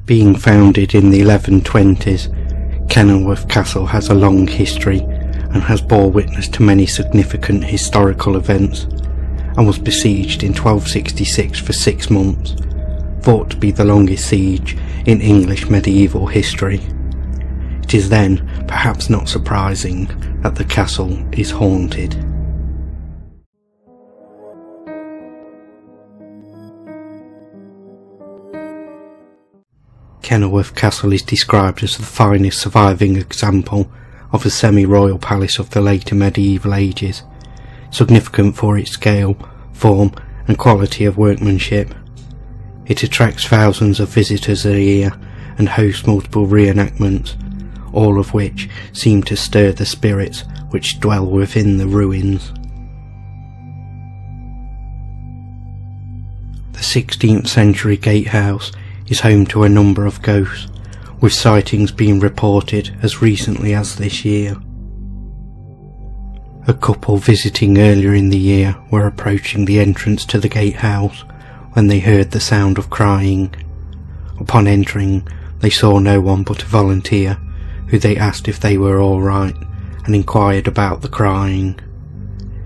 Being founded in the 1120s, Kenilworth Castle has a long history and has bore witness to many significant historical events, and was besieged in 1266 for 6 months, thought to be the longest siege in English medieval history. It is then perhaps not surprising that the castle is haunted. Kenilworth Castle is described as the finest surviving example of a semi-royal palace of the later medieval ages, significant for its scale, form and quality of workmanship. It attracts thousands of visitors a year and hosts multiple reenactments, all of which seem to stir the spirits which dwell within the ruins. The 16th century gatehouse is home to a number of ghosts, with sightings being reported as recently as this year. A couple visiting earlier in the year were approaching the entrance to the gatehouse when they heard the sound of crying. Upon entering, they saw no one but a volunteer, who they asked if they were all right and inquired about the crying.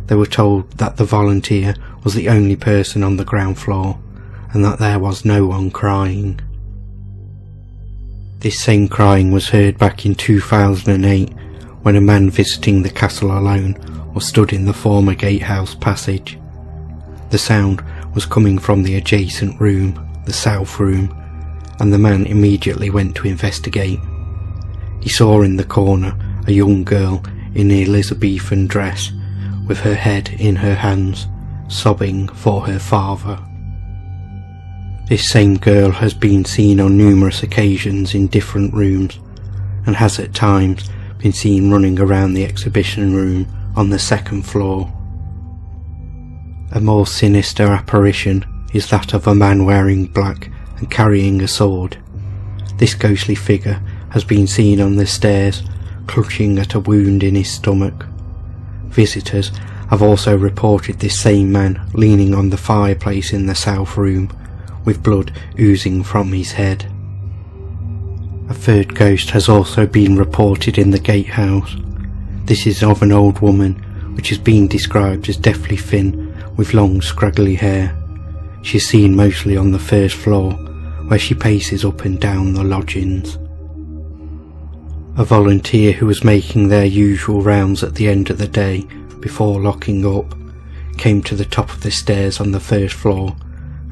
They were told that the volunteer was the only person on the ground floor and that there was no one crying. This same crying was heard back in 2008 when a man visiting the castle alone was stood in the former gatehouse passage. The sound was coming from the adjacent room, the south room, and the man immediately went to investigate. He saw in the corner a young girl in an Elizabethan dress, with her head in her hands, sobbing for her father. This same girl has been seen on numerous occasions in different rooms, and has at times been seen running around the exhibition room on the 2nd floor. A more sinister apparition is that of a man wearing black and carrying a sword. This ghostly figure has been seen on the stairs, clutching at a wound in his stomach. Visitors have also reported this same man leaning on the fireplace in the south room, with blood oozing from his head. A third ghost has also been reported in the gatehouse. This is of an old woman, which has been described as deathly thin, with long scraggly hair. She is seen mostly on the 1st floor, where she paces up and down the lodgings. A volunteer who was making their usual rounds at the end of the day before locking up came to the top of the stairs on the 1st floor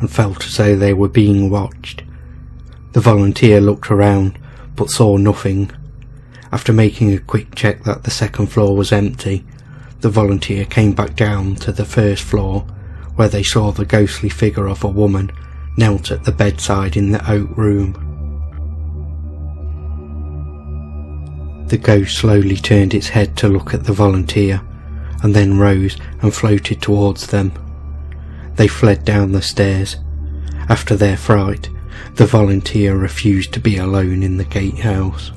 and felt as though they were being watched. The volunteer looked around but saw nothing. After making a quick check that the 2nd floor was empty, the volunteer came back down to the 1st floor, where they saw the ghostly figure of a woman knelt at the bedside in the oak room. The ghost slowly turned its head to look at the volunteer, and then rose and floated towards them. They fled down the stairs. After their fright, the volunteer refused to be alone in the gatehouse.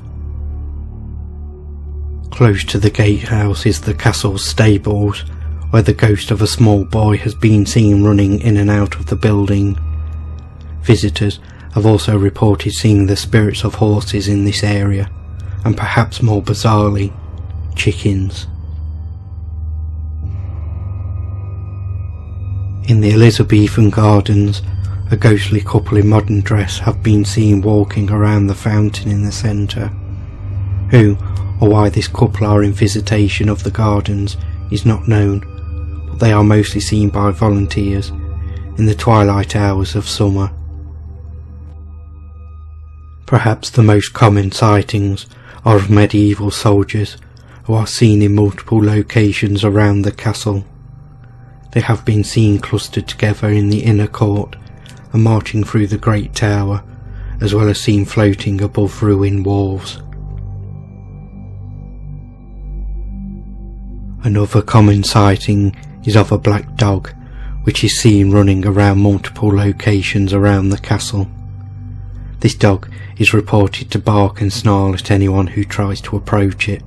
Close to the gatehouse is the castle's stables, where the ghost of a small boy has been seen running in and out of the building. Visitors have also reported seeing the spirits of horses in this area, and perhaps more bizarrely, chickens. In the Elizabethan gardens, a ghostly couple in modern dress have been seen walking around the fountain in the centre. Who or why this couple are in visitation of the gardens is not known, but they are mostly seen by volunteers in the twilight hours of summer. Perhaps the most common sightings are of medieval soldiers who are seen in multiple locations around the castle. They have been seen clustered together in the inner court and marching through the great tower, as well as seen floating above ruined walls. Another common sighting is of a black dog, which is seen running around multiple locations around the castle. This dog is reported to bark and snarl at anyone who tries to approach it,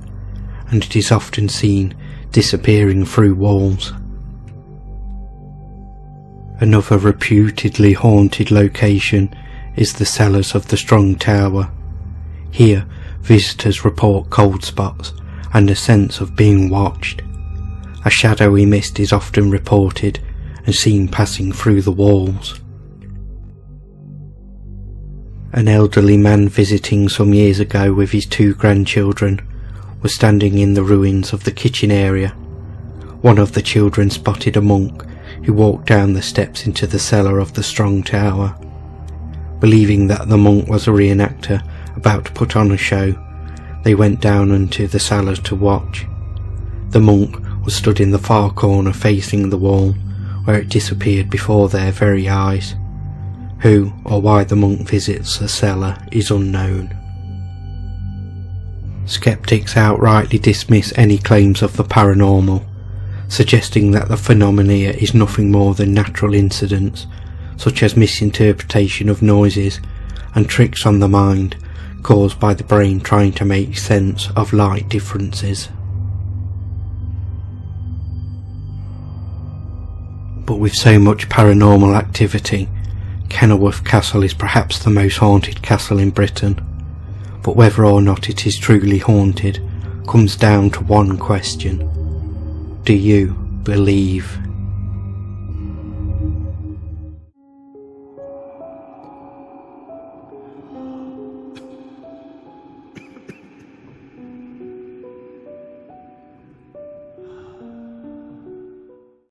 and it is often seen disappearing through walls. Another reputedly haunted location is the cellars of the Strong Tower. Here, visitors report cold spots and a sense of being watched. A shadowy mist is often reported and seen passing through the walls. An elderly man visiting some years ago with his 2 grandchildren was standing in the ruins of the kitchen area. One of the children spotted a monk who walked down the steps into the cellar of the Strong Tower. Believing that the monk was a reenactor about to put on a show, they went down into the cellar to watch. The monk was stood in the far corner facing the wall, where it disappeared before their very eyes. Who or why the monk visits the cellar is unknown. Skeptics outrightly dismiss any claims of the paranormal, suggesting that the phenomena is nothing more than natural incidents, such as misinterpretation of noises and tricks on the mind caused by the brain trying to make sense of light differences. But with so much paranormal activity, Kenilworth Castle is perhaps the most haunted castle in Britain. But whether or not it is truly haunted comes down to one question: do you believe?